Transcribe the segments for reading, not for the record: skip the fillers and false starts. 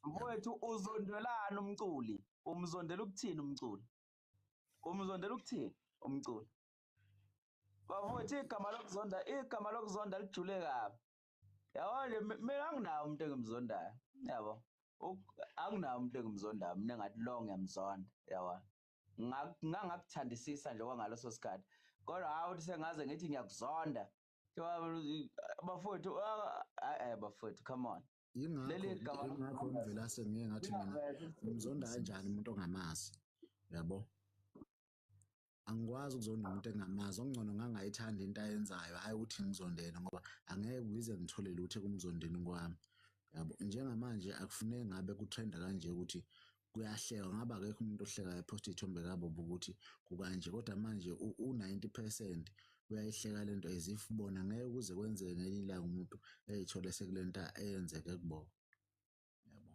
Mfowethu uzondwelana umculi. Umzondela ukuthini umculi? Umzondela ukuthini umculi? Bafowethu igama lokuzonda lijule kabi. Yabo nje mina anginawo umuntu engimzondayo. Yabo. Anginawo umuntu engimzondayo. Mina ngathi lo ngiyamzonda. Yabo. Ngangakuthandisisa nje kwangaleso sikhathi. Kodwa hawu ukuthi sengaze ngithi ngiyakuzonda. Bafowethu bafowethu come on. Ingakho uMvelase ngeke ngathi mina ngimzonda kanjani umuntu ongamazi, yabo. Angikwazi ukuzonda umuntu engamazi, okungcono ngangayithanda into ayenzayo, hhayi ukuthi ngizondene ngoba angeke ngize ngithole lutho ekumzondeni kwami, yabo. Njengamanje akufuneki ngabe kutrenda kanje ukuthi kuyahlekwa, ngabe akekho umuntu ohlekayo ephosta iy'thombe kaBobo ukuthi kukanje, kodwa manje u-90% uyayihleka lento as if bona ngeke kuze kwenzeke ngelinye ilanga umuntu ey'thole sekule nto eyenzeke kubo, yabo.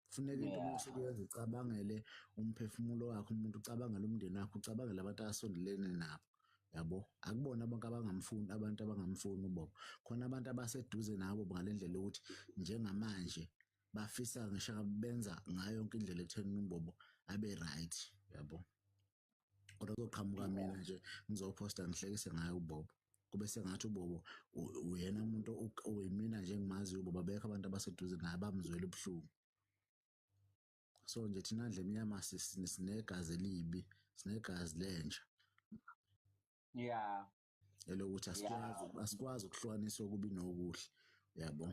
Kufuneka into uma usukuyenza ucabangele umphefumulo wakho, umuntu ucabangele umndeni wakho, ucabangele abantu asondelene nabo, yabo. Akubona abantu abangamfuni uBobo, khona abantu abaseduze nabo ngale ndlela yokuthi njengamanje bafisa ngisho benza ngayo yonke indlela ekutheni uBobo abe right, yabo. Kodwa kuzoqhamuka mina nje ngizophosta ngihlekise ngayo uBobo, kube sengathi uBobo uyena umuntu oyimina nje engimaziyo uBobo, abekho abantu abaseduze naye abamzwela ubuhlungu. So nje thina ndle emnyama sinegazi elibi, sinegazi lenja. Yeah. Elokuthi asikwazi ukuhlukanisa okubi nokuhle, yabo.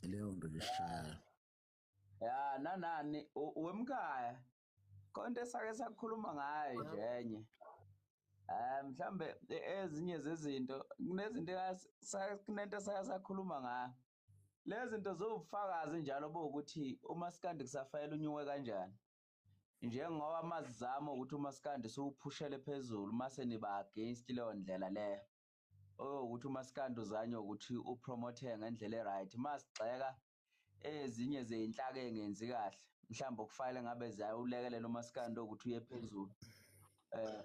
Leyo nto nje sishayayo. Ya nanani uMkhaya konke esake sakhuluma ngayo nje enye. Mhlambe ezinye zezinto kunezinto kunento esake sakhuluma ngayo. Lezi zinto zobufakazi njalo bokuthi uMaskandi kusafayela unyuke kanjani. Njengoba mazizama ukuthi uMaskandi siwuphushele phezulu mase niba against leyo ndlela leyo. Ukuthi uMaskandi uzanye ukuthi upromote ngendlela eright. Masigxeka ezinye zeinhlaka engenzi kahle. Mhlawumbe okufanele ngabe ziyawulekelela uMaskandi ukuthi uye phezulu.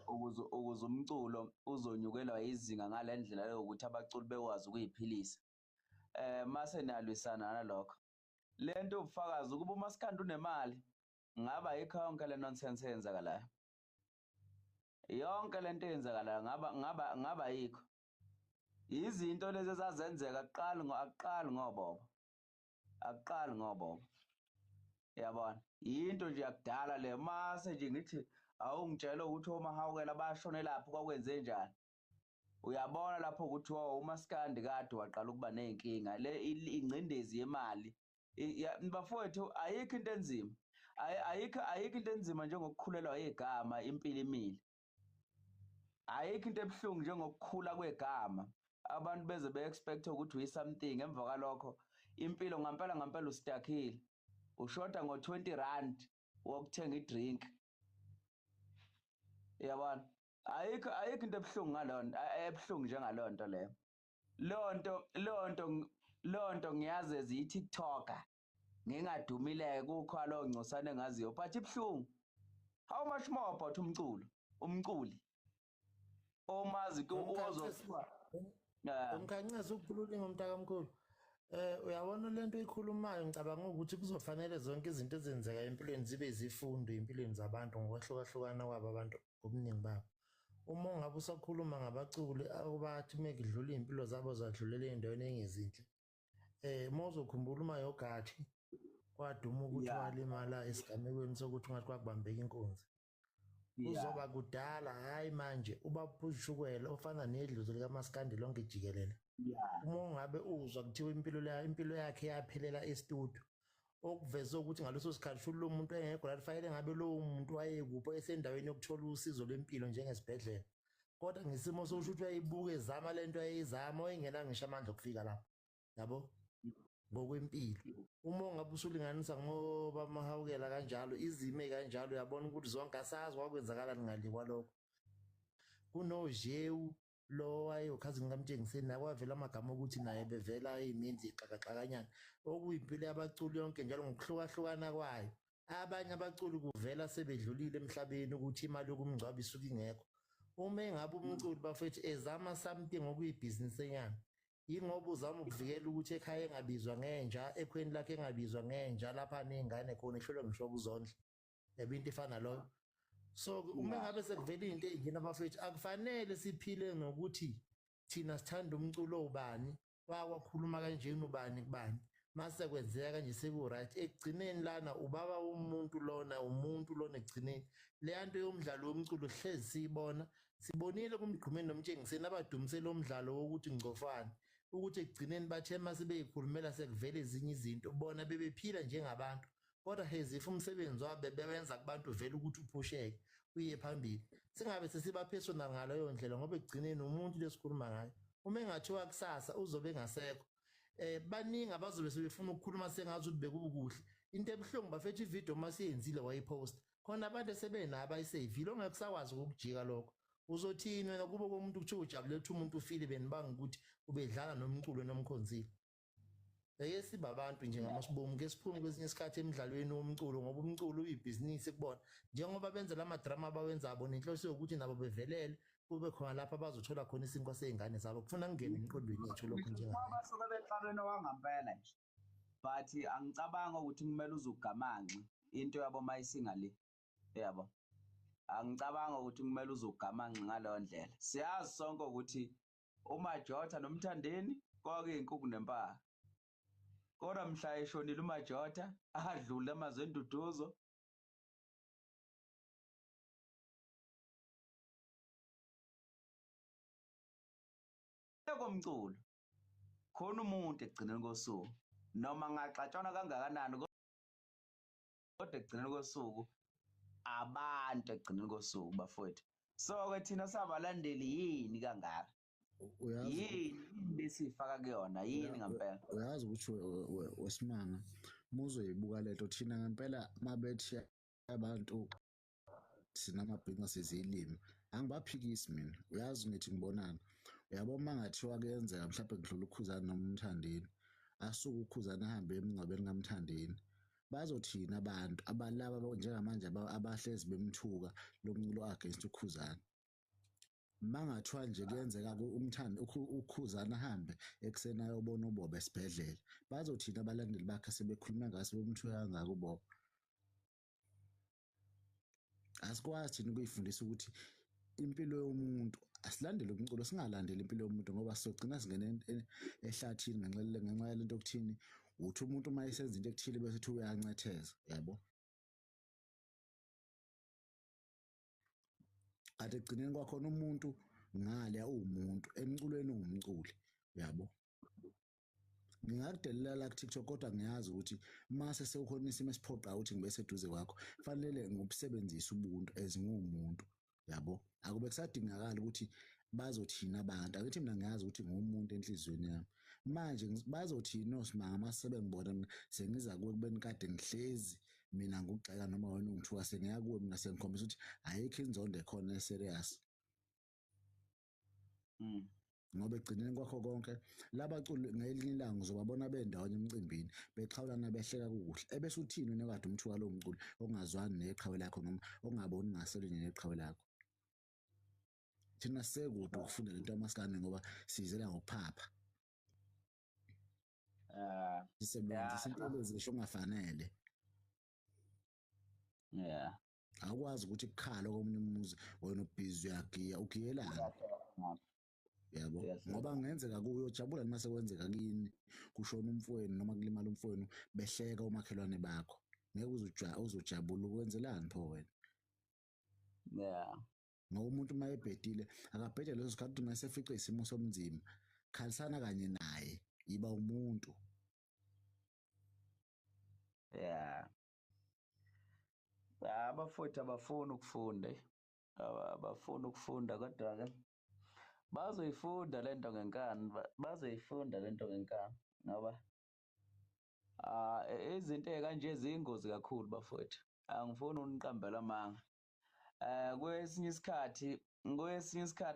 Ukuze umculo uzonyukelwa izinga ngale ndlela yokuthi abaculi bekwazi ukuyiphilisa. Mase niyalwisana nalokho. Lento ubufakazi ukuba uMaskandi unemali ngaba yikho yonke le nonsense eyenzakalayo. Yonke lento eyenzakalayo ngaba yikho. Izinto lezi ezazenzeka akuqali ngoBobo. Akuqali ngoBobo. Yabona? Into nje yakudala le mase nje ngithi awungitshela ukuthi omahawukela bashone lapho kwakwenze njani. Uyabona lapho ukuthi uMaskandi kade waqala ukuba nezinkinga le ingcindezi yemali. Bafowethu ayikho into enzima. Ayikho into enzima njengokukhulelwa igama impilo imile. Ayikho into ebuhlungu njengokukhula kwegama. Abantu beze be-expect ukuthi uyi-something emva kwalokho impilo ngampela ustakile. Ushoda ngo-R20 wokuthenga idrink. Yabona? Ayikho into ebuhlungu ngalona, ebuhlungu njengaleyo nto leyo. Leyo nto ngiyazi eziyi-TikToker. Ngingadumile kukho lowo ngcosana engaziyo but ibuhlungu. How much more about umculi? Omazi ozothiwa Umkhancaza ukukhululeka umntakamkhulu. Uyabona lento oyikhulumayo ngicabanga ukuthi kuzofanele zonke izinto ezenzeka empilweni zibe izifundo empilweni zabantu ngokwahlukahlukana kwabo abantu obuningi babo. Uma ungabe usakhuluma ngabaculi abathi mekudlula iy'mpilo zabo zadlulela ey'ndaweni engezinhle. Uma uzokhumbula uMayogathi kwaduma ukuthi walimala esigamekweni sokuthi ungathi kwakubambeka inkunzi. Uzoba kudala hhayi manje ubaphushukela ofana nedlozi likaMaskandi lonke jikelele. Uma ungabe uzwa kuthiwa impilo yakhe yaphelela estudio, okuveza ukuthi ngaleso sikhathi lo muntu engekho la kufanele ngabe lowo muntu wayekuphi esendaweni yokuthola usizo lwempilo njengesibhedlela. Kodwa ngesimo sokusho ukuthi uyayibuka ezama lento ayizama oyingena ngisho amandla okufika lapho, yabo, ngokwempilo. Uma ungabe usulinganisa ngoba mahawukela kanjalo izime kanjalo uyabona ukuthi zonke asazi kwakwenzakalani ngale kwalokho. Kunojewu lo wayeukhazini kaMtshengiseni nakwavela amagama ukuthi naye bevela ey'minzi ixakaxakanyana okuyimpilo yabaculi yonke njalo ngokuhlukahlukana kwayo. Abanye abaculi kuvela sebedlulile emhlabeni ukuthi imali yokumngcwaba isuke ingekho. Uma engabe umculi bafethu ezama something okuyibhizinisi enyana, yingoba uzama ukuvikela ukuthi ekhaya engabizwa ngenja, ekhweni lakhe engabizwa ngenja, lapha ney'ngane khona ehlolwe ngishoba uzondla, yabo into efana loyo. So uma ngabe sekuvela into ey'njena abafethu, akufanele siphile ngokuthi thina sithanda umculo ubani, wakhuluma kanjeni ubani kubani, mase kwenzeka kanje seku-right. Ekugcineni lana ubaba womuntu lona, umuntu lona ekugcineni. Leya nto yomdlalo womculo hlezi siyibona, sibonile kumgqumeni nomtshengiseni abadumisele umdlalo wokuthi ngcofane, ukuthi ekugcineni bathe mase beyikhulumela sekuvela ezinye izinto, bona bebephila njengabantu, kodwa hezif umsebenzi wabo bebenza kubantu vele ukuthi uphusheke uye phambili. Singabe sesiba personal ngaleyo ndlela ngoba ekugcineni umuntu lesikhuluma ngayo. Uma engathiwa kusasa uzobe engasekho, baningi abazobe sebefuna ukukhuluma sengazi ukuthi bekukuhle. Into ebuhlungu bafethu ividiyo masiyenzile wayiposta, khona abantu sebenabo ayiseyivile, ongeke kusakwazi ukukujika lokho. Uzothini wena kubo komuntu kuthiwa ujabule ukuthi umuntu ufile benibanga ukuthi ubedlala nomculo nomkhonzile. Eke siba abantu nje ngamasibomu ke siphume kwesinye isikhathi emidlalweni womculo ngoba umculo uyibhizinisi kubona. Njengoba benza lamadrama abawenzabo nenhloso yokuthi nabo bevelele kube khona lapha bazothola khona isinkwa sey'ngane zabo. Kufuna kungene emqondweni yethu lokho njengabantu. Basuke bexabene wangampela nje. But angicabanga ukuthi kumele uzugamanxe into yabo mayisinga le. Yabo. Angicabanga ukuthi kumele uzugamanxe ngaleyo ndlela. Siyazi sonke ukuthi uMajotha noMthandeni kwakuyinkuku nempala. Kodwa mhla eshonile uMajotha adlule amazenduduzo komculo khona umuntu ekugcineni kosuku noma ngaxatshana kangakanani kodwa ekugcineni kosuku abantu ekugcineni kosuku bafowethu. So-ke thina sabalandeli yini kangaka? Yini besifaka kuyona yini ngempela? Uyazi ukuthi wesimanga muzoyibuka lento thina ngempela mabethi abantu sinamabhizinisi ezilimi angibaphikisi mina. Uyazi ngithi ngibonana, uyabo uma ngathiwa kuyenzeka mhlawumbe ngidlula uKhukhuzana noma uMthandeni, asuke uKhukhuzana ahambe emngcwabeni kaMthandeni, bazothina abantu abalaba njengamanje abahlezi bemthuka lo mculo against uKhukhuzana. Mangathiwa nje kuyenzeka uKhukhuzana ahambe ekuseni ayobona uBobo esibhedlela, bazothina abalandeli bakhe sebekhuluma ngase bemthuka kangaka uBobo. Asikwazi thina ukuyifundisa ukuthi impilo yomuntu asilandele umculo, singalandeli impilo yomuntu ngoba sizogcina singene ehlathini ngenxa yalento okuthini uthi umuntu uma esenza into ekuthile bese uthi uyancetheza, yabo. Kade ekugcineni kwakhona umuntu ngale uwumuntu, emculweni uwumculi, yabo. Ngingakudelela la ku-TikTok kodwa ngiyazi ukuthi mase sewukhona isimo esiphoqa ukuthi ngibe seduze kwakho, fanele ngibusebenzise ubuntu as nguwumuntu, yabo. Akube kusadingakala ukuthi bazothina abantu, akithi mina ngiyazi ukuthi ngumuntu enhliziyweni yami. Manje bazothina osimanga mase sebengibona mina sengiza kuwe kubeni kade ngihlezi mina ngokugxeka noma wena ungithuka sengiya kuwe mina sengikhombisa ukuthi ayikho inzondo ekhona eserious. Ngoba ekugcineni kwakho konke labaculi ngelinye ilanga uzobabona bendawonye emcimbini bexhawulana behleka kukuhle, ebese uthini wena kade umthuka lowo mculi ongazwani neqhawe lakho noma ongaboni ngaselinye neqhawe lakho. Thina sisekude ukufunda lento yamaskandi ngoba sizela ngokuphapha. Sisebenzisa into ezisho ongafanele. Yeah. Akwazi ukuthi kukhala komunye umuzi wena ubhizi uyagiya ugiyelana. Yabo, ngoba kungenzeka kuyo jabula noma sekwenzeka kini kushona umfowenu noma kulimala umfowenu behleka omakhelwane bakho, ngeke uzojabula ukwenzelani pho wena? Yeah. Ngoba umuntu uma ebhedile akabhede leso sikhathi uma esefice isimo somzimba, khalisana kanye naye, yiba umuntu. Yeah. Abafowethu abafuni ukufunda, abafuni ukufunda kodwa-ke bazoyifunda lento ngenkani, bazoyifunda lento ngenkani ngoba izinto ey'kanje ziyingozi kakhulu bafowethu. Angifuni uniqambela amanga. Kwesinye isikhathi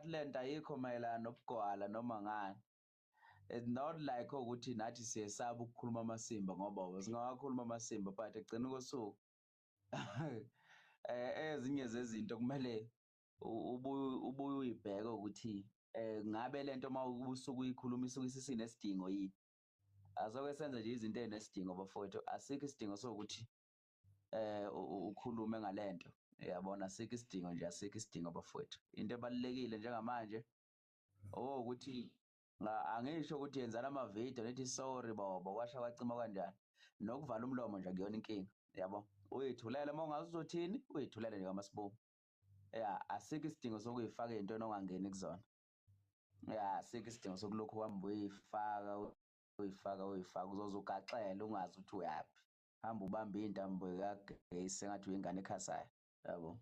lento ayikho mayelana nobugwala noma ngani. It's not like ukuthi nathi siyesaba ukukhuluma amasimba ngoba singawakhuluma amasimba but ekugcineni kosuku ezinye zezinto kumele ubuye uyibheke ukuthi ngabe lento uma usuke uyikhuluma isuke isinesidingo yini. Asoke senze nje izinto ezinesidingo bafowethu, asikho isidingo sokuthi ukhulume ngalento. Uyabona, asikho isidingo nje, asikho isidingo bafowethu. Into ebalulekile njengamanje ukuthi angisho ukuthi yenzana amavidiyo nithi sorry Bobo kwasha kwacima kanjani. Nokuvala umlomo nje akuyona inkinga, yabo. Uyithulele uma ungazi uzothini, uyithulele nje kaMasibomu. Asikho isidingo sokuyifaka ey'ntweni ongangeni kuzona. Asikho isidingo sokulokhu uhamba uyifaka uzoze ugaxele ungazi ukuthi uyaphi. Hamba ubambe iy'ntambo kagesi sengathi uyingane ekhasayo, yabo.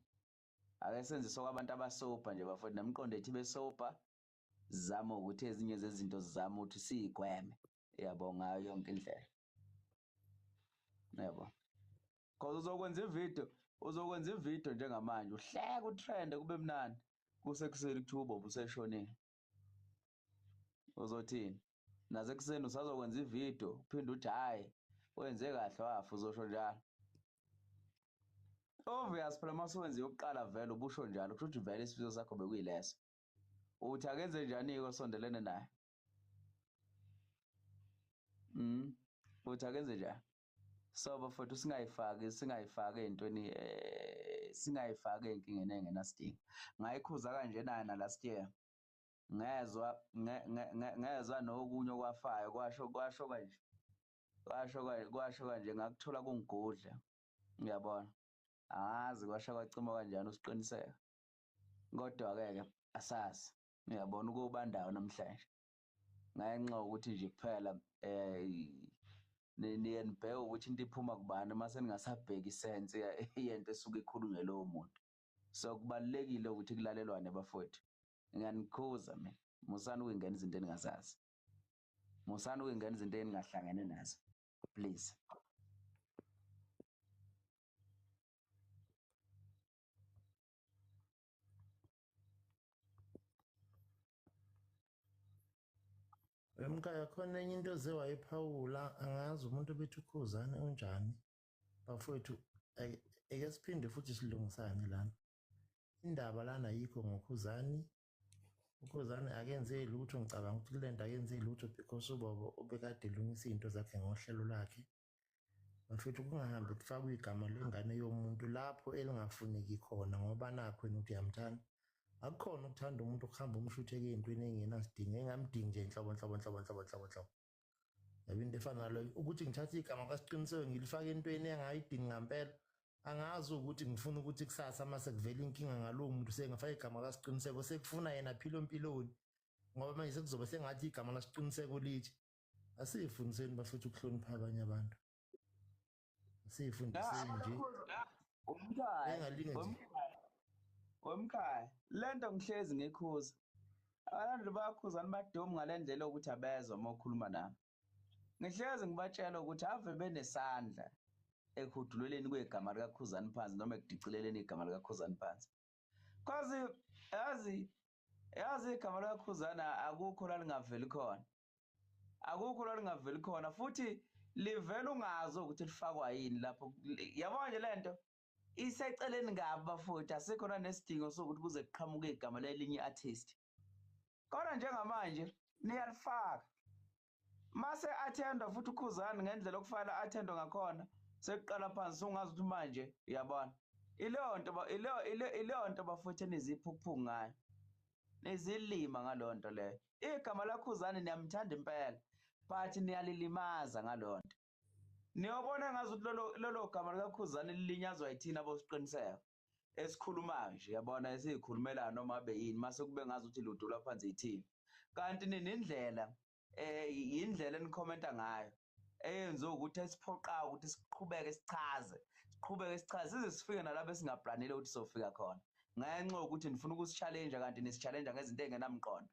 Ake senze sokwabantu abasobha nje bafowethu, nemiqondo yethu ibe sobha. Zama ukuthi ezinye zezinto zizama ukuthi siyigweme, yabo, ngayo yonke indlela, yabo. Because uzokwenza ividiyo njengamanje uhleka utrende kube mnandi kusekuseni kuthiwa uBobo useshonile. Uzothini? Nasekuseni usazokwenza ividiyo uphinde uthi hhayi wenze kahle wafa, uzosho njalo. Obvious phela uma usuwenze yokuqala vele ubusho njalo, kusho ukuthi vele isifiso sakho bekuyileso. Uthi akenze njani-ke osondelene naye? Uthi akenze njani? So bafowethu singayifaki ey'ntweni, singayifaki ey'nkingeni ey'ngenasidingo. Ngayikhuza kanje na last year. Ngezwa nokunye okwafayo kwasho kanje ngakuthola kungigudla, ngiyabona. Angazi kwasha kwacima kanjani usiqiniseka. Kodwa-ke asazi, ngiyabona ukubandayo namhlanje. Ngenxa yokuthi nje kuphela niye nibheke ukuthi into iphuma kubani mase ningasabheki isense yento esuke ikhulunywe lowo muntu. So kubalulekile ukuthi kulalelwane bafowethu. Ngiyanikhuza mina, musani ukuyingena izinto eningazazi. Musani ukuyingena izinto eningahlangene nazo, please. Emkhaya khona enye into ozewayiphawula, angazi umuntu obethi uKhukhuzane unjani bafowethu. Eke siphinde futhi silungisane lana. Indaba lana yikho ngoKhukhuzane. uKhukhuzane akenze lutho, ngicabanga ukuthi kule nto akenze lutho because uBobo ubekade elungisa izinto zakhe ngohlelo lakhe. Bafowethu kungahambi kufakwe igama lengane yomuntu lapho elingafuneki khona, ngoba nakho wena uthi uyamthanda. Akukhona ukuthanda umuntu ukuhamba umshutheke ey'ntweni ey'ngenasidingo, engamdingi nje nhlobo. Yabo into efana naloyo ukuthi ngithathe igama kaSiqiniseko ngilifake entweni engayidingi ngampela. Angazi ukuthi ngifuna ukuthi kusasa mase kuvela inkinga ngalowo muntu sengafaka igama kaSiqiniseko sekufuna yena philo empiloni, ngoba manje sekuzobe sengathi igama laSiqiniseko lithi. Asiyifundiseni bafethu ukuhlonipha abanye abantu. Asiyifundiseni nje. Wemkhaya, lento ngihlezi ngikhuza. Abantu bayakhuzana badume ngale ndlela yokuthi abezwa uma ukhuluma nami. Ngihlezi ngibatshela ukuthi ave benesandla ekhuduleleni kwegama likaKhukhuzane phansi noma ekudicileleni igama likaKhukhuzane phansi. Cause yazi igama likaKhukhuzane akukho la lingaveli khona. Akukho la lingaveli khona futhi livela ungazi ukuthi lifakwa yini lapho. Yabona nje lento iseceleni ngabo bafowethu, asikho nesidingo sokuthi kuze kuqhamuke igama lelinye i-artist. Kodwa njengamanje niyalifaka. Mase athendwa futhi uKhukhuzane ngendlela okufanele athendwe ngakhona, sekuqala phansi ungazi ukuthi manje uyabona. Ileyo nto bafowethu eniziphuphu ngayo. Nizilima ngalo nto leyo. Igama laKhukhuzane niyamthanda impela, but niyalilimaza ngalo nto. Niyobona ngazuthi lolo gama likaKhukhuzane lilinyazwa yithina abosiqiniseko esikhulumayo nje, yabona, esiyikhulumela noma abe yini mase kube ngazuthi ludulwa phansi yithina. Kanti indlela yindlela enikhomenta ngayo eyenziwe ukuthi esiphoqayo ukuthi siqhubeke sichaze size sifike nalapho esingaplanile ukuthi sofika khona. Ngenxa yokuthi nifuna ukusi-challenge kanti nisi-challenge ngezinto ey'ngenamqondo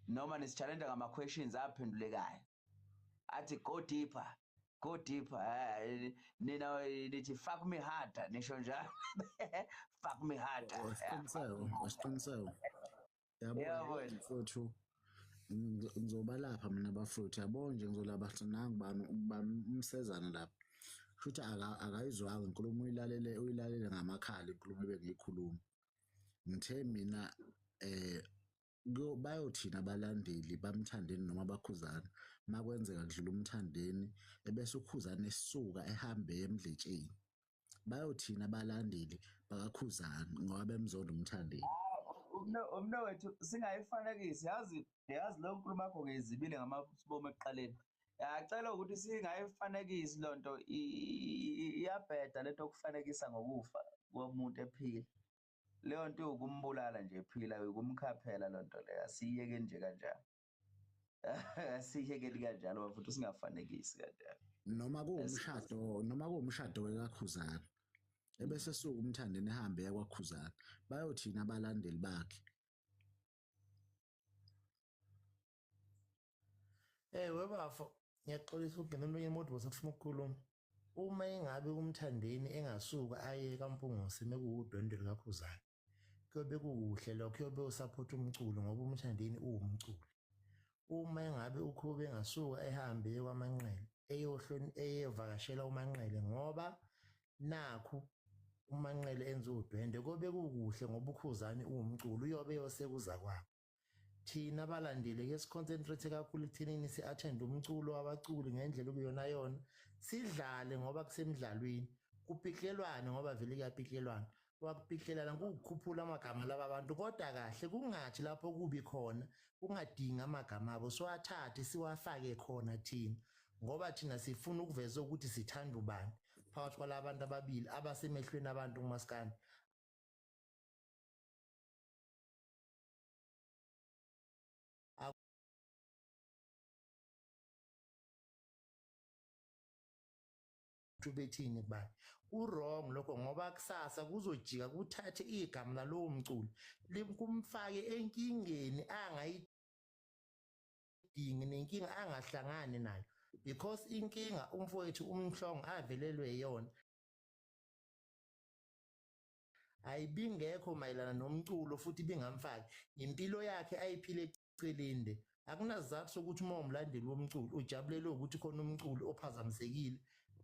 noma nisi-challenge ngama-questions aphendulekayo. Athi go deeper. Nina nithi fuck me harder, nisho njalo. Fuck me harder. Wasiqiniseko. Yabo mfowethu, ngizoba lapha mina bafowethu, yabo nje ngizolaba nangu umsezana lapha. Futhi akayizwanga inkulumo, uyilalele ngamakhala inkulumo ebengiyikhuluma. Ngithe mina bayothina abalandeli bamthandeni noma bakhuzana makwenzeka kudlula umthandeni ebese ukhuzana esisuka ehambe emdletsheni bayothina abalandeli bakakhuzana ngoba bemzonda umthandeni. Umnewethu singayifanekisi yazi lo nkulumo yakho ngiyizibile ngamabomu ekuqaleni. Yacela ukuthi singayifanekisi lo nto iyabheda lento yokufanekisa ngokufa komuntu ephila. Leyo nto ukumbulala nje ephila ukumkhaphela lo nto leyo asiyekeni nje kanjalo. Asiyekeni kanjalo futhi singafanekisi kanjalo. Noma kuwumshado wekakhuzana ebese suka umthandeni ehambe yakwakhuzana bayothina abalandeli bakhe. Webafo ngiyaxolisa ukungena olunye umuntu bosafuna ukukhuluma. Uma engabe umthandeni engasuka aye kaMpungose mekuwudwendwe lukakhuzana kuyobe kukuhle lokho kuyobe usaphotha umculo ngoba umthandeni uwumculo. Uma engabe ukhube engasuka ehambe kwaManqele eyevakashela uManqele ngoba nakhu uManqele enza udwendwe kobe kukuhle ngoba ukhuzane uwumculo uyobe yosekuza kwabo. Thina abalandeli ke siconcentrate kakhulu ekuthenini si-attend umculo wabaculi ngendlela okuyona yona sidlale ngoba kusemidlalweni kupihlelwane ngoba vele kuyapihlelwana wakupihlelana kukukhuphula amagama laba bantu kodwa kahle kungathi lapho kubi khona kungadingi amagama abo siwathathe siwafake khona thina ngoba thina sifuna ukuveza ukuthi sithanda ubani phakathi kwala bantu ababili abasemehlweni abantu kumaskandi. Bethini kubani wrong lokho ngoba kusasa kuzojika kuthathe igama lalowo mculo kumfake enkingeni angayidingi nenkinga angahlangani nayo because inkinga umfowethu umhlongo avelelwe yiyona ayibingekho mayelana nomculo futhi bingamfaki impilo yakhe ayiphile ecelinde. Akunazathu sokuthi uma umlandeli womculo ujabulele ukuthi khona umculo ophazamisekile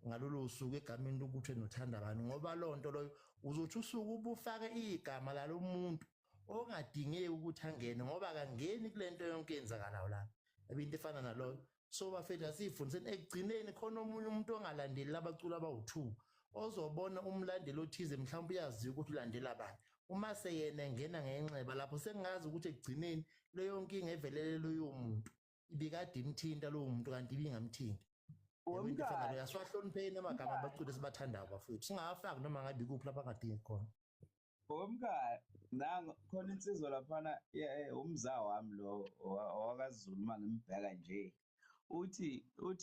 ngalolo suku egameni lokuthi nothanda bani ngoba lo nto loyo uzothi usuku ubufake igama lalomuntu ongadingeki ukuthi angene ngoba akangeni kule nto yonke yenzakalayo la ebinto efana naloyo. So bafethu asifundiseni ekugcineni khona omunye umuntu ongalandeli labaculi abawu-2 ozobona umlandeli othize mhlawumbe uyaziyo ukuthi ulandela bani uma seyena engena ngenxeba lapho sengazi ukuthi ekugcineni leyo nkinga evelele loyo muntu ibikade imthinta lowo muntu kanti ibingamthinti. uMphakathi Asiwahlonipheni amagama abaculi esibathandayo bafethu singawafaki noma ngabe ikuphi lapha angadingi khona. uMphakathi khona insizwa laphana umza wami lo owakaZulu mangimubheka nje uthi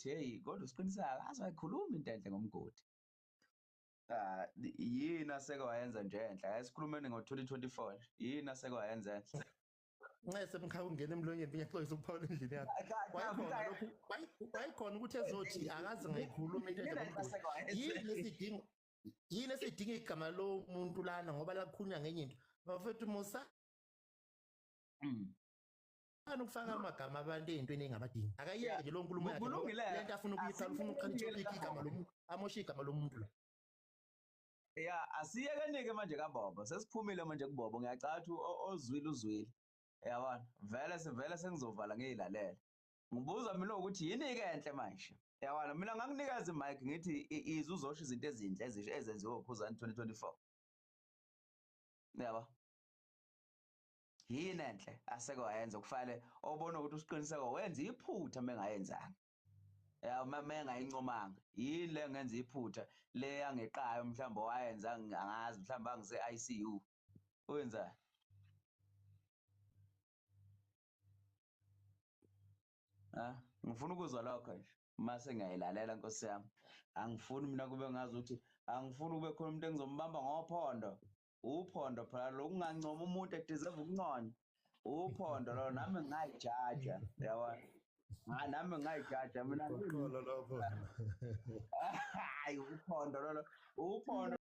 hey kodwa usiqiniseka akaze wayikhuluma into enhle ngomgodi. Yini aseke wayenza nje enhle ayisikhulumeni ngo-2024 yini aseke wayenza enhle. Nxese mkhaya ungena emlonyeni ngiyaxolisa ukuphawula endlini yakho. Wayikhona lokhu wayikhona ukuthi ezothi akaze ngayikhuluma into enhle ngomgodi. Yini esidinga igama lo muntu lana ngoba lakhulunywa ngenye into bafethu Musa ukufaka amagama abantu ey'ntweni engabadingi akayeke nje lo nkulumo yakhe lento afuna ukuyiqala ufuna ukuqala ithophikhi igama lomuntu amoshe igama lomuntu la. Asiyeke-ke manje kaBobo sesiphumile manje kuBobo ngiyacatha uzwile yabona vele sengizovala ngiyilalela ngibuza mina ukuthi yini-ke enhle manje yabona mina ngakunikeza i-mic ngithi izuzosho izinto ezinhle ezenziwe uKhukhuzwa 2024 yabo yini enhle aseke wayenza kufanele obona ukuthi usiqiniseko wenza iphutha mengayenzanga mengayincomanga yini le ngenza iphutha le yangeqayo mhlawumbe wayenza angazi mhlawumbe angise-ICU wenzani. Ngifuna ukuzwa lokho nje mase ngiyayilalela nkosi yami angifuni mina kube ngazi ukuthi angifuni kube khona umuntu engizombamba ngophondo uphondo phela lokungancoma umuntu edeserve ukunconywa uphondo lo nami ngingayijaja yabona nami ngingayijaja mina Uxolo lokho. hayi uphondo lolo uphondo